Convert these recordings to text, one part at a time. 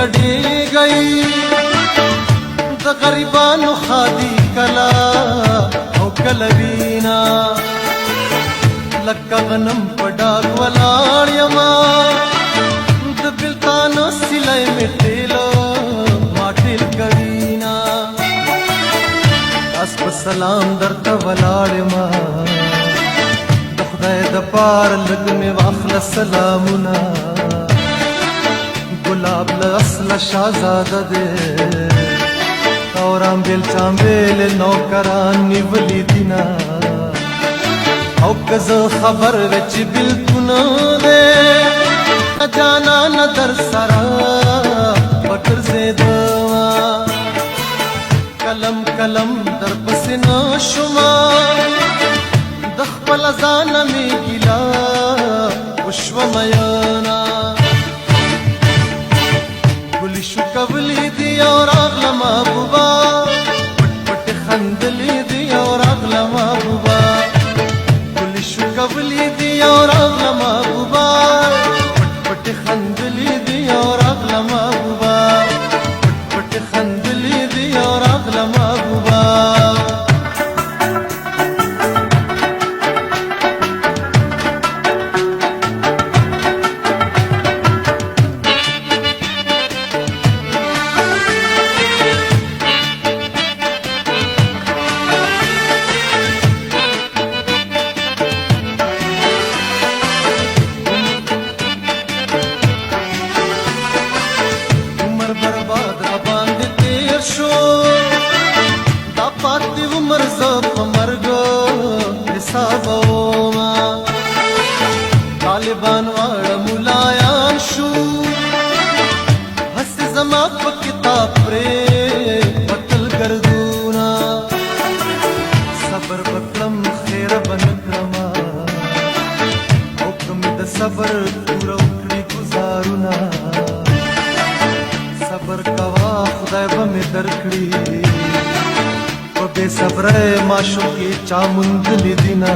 ګډې گئی د غریبانو خادي کلا او کلوینا لکه غنم په ډاګ ولاړ یما د بلتانو سلای میټېلو ما ټیل کوینا اس په سلام درته ولاړ یما د خدای د پار لږ مې واخله سلامونه گلاب لأصل شازاده ده اورام بیل چامبیل نوکران نیولی دینا او کز خبر وچ بلتونه ده جانا ندر سرا بکر زیدوا کلم کلم در پسنا شما دخپل ازانا می گلا وشو میانا گلی شو کولی دی اور اغلا محبوبا پٹ پٹ خندلی دی اور اغلا محبوبا گلی شو کولی دی اور اغلا محبوبا پٹ پٹ خندلی دی اور اغلا محبوبا پٹ پٹ خندلی دی اور اغلا محبوبا طالبان واړه ملایان شو هس زما په کتاب پرې پتل ګرځونا صبر وکړم خیر بنکړما او کوم د صبر پورا وکړي گزارونه صبر کوا خدای به مې درکړي په بې صبره معشوقې چا موندلې دینا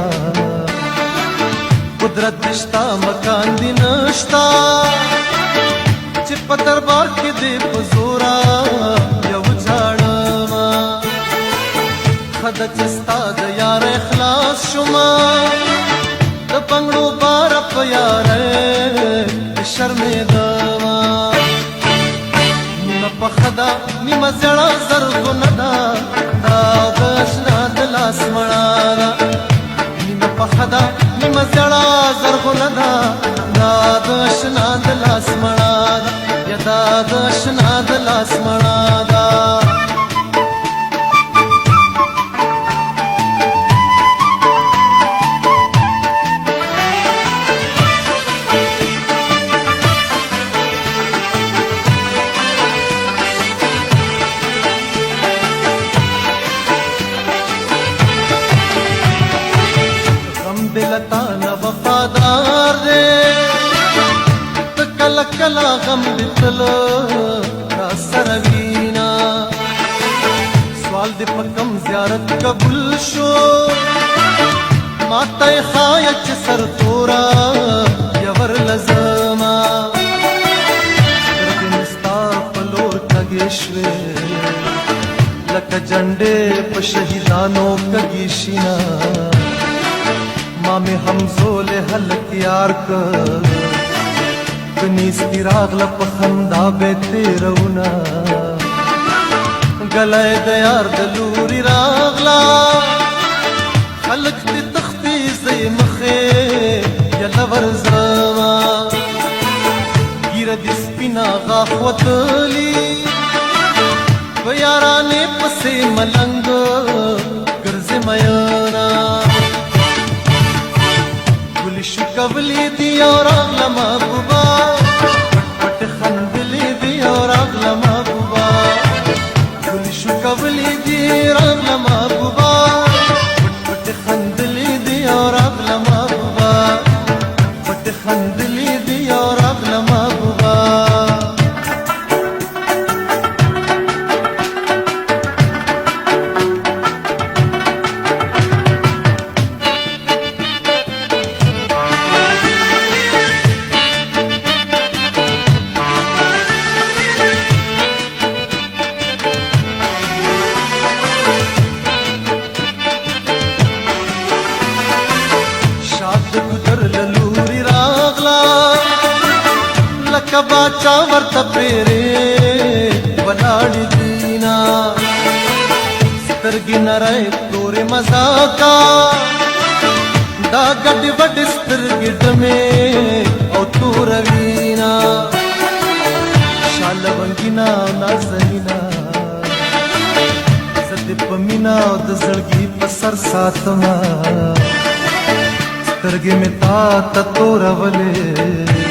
قدرت نشتا مکان دی نشتا چې په دربار کې دې په زورا یو جاړما خد چې ستا د یار اخلاص شما د پنګړو بار په یار شرمېدما نیمه په خدا نیمه زړه زرغونه ده دا د اشنا د لاس مړه نیمه په خدا نیمه زړه زرغونه ده دا د اشنا د لاس مړه ده یا دا د اشنا د لاس مړه ده دلتانا وفادار دے تکل کلا غم بتل کا سروینا سوال دے پکم زیارت قبول شو ماتا خایچ سر تورا یور لزما کرد نستا پلور کگیشوے لکا جنڈے پا شہیدانو کگیشینا مامي همزول هلک یار کر کنیس کی راغله په خندا به تیرونا گلای د یار د لوري راغلا خلق دې تختی زې مخه یلا ورزما ګیر دې سپینا غاخوتلی و یارانه پسې ملنګ ګرځه میانا شو کولی دی اور اغلا محبوبا پٹ خندلی دی اور اغلا محبوبا گلی شو کولی دی اور اغلا محبوبا پٹ خندلی دی اور اغلا محبوبا پٹ خندلی دی اور اغلا محبوبا کبا چا ورته پریرې ولاړې دینا سترګې نری تورې مزاکا دا ګډې وډې سترګې ډمې او توره وینا شاله ونګینا او نازنینا زه دې په مینا او د زړګي په سر ساتما سترګې مې تا ته تورولې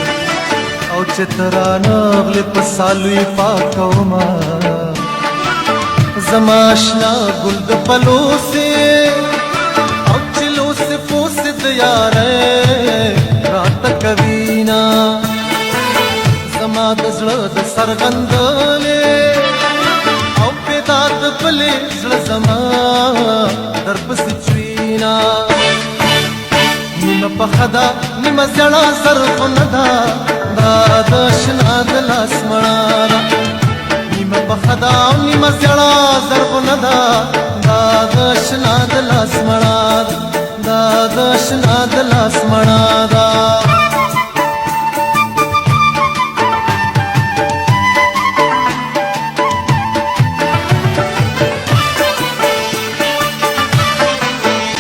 او چې ته رانغلې په سالوی پاکوما زما اشنا ګل د پلوسې او چې لوسې پوسې د یارې راته کوینا زما د زړه د سرغندلې او پیدا د بلې زړه زما در پسې چوینا نیمه پخه ده نیمه زړه زرغونه ده دا د شنا د لاس مړه ده نیمه پخه ده او نیمه زړه زرغونه ده دا د شنا د لاس مړه ده دا د شنا د لاس مړه ده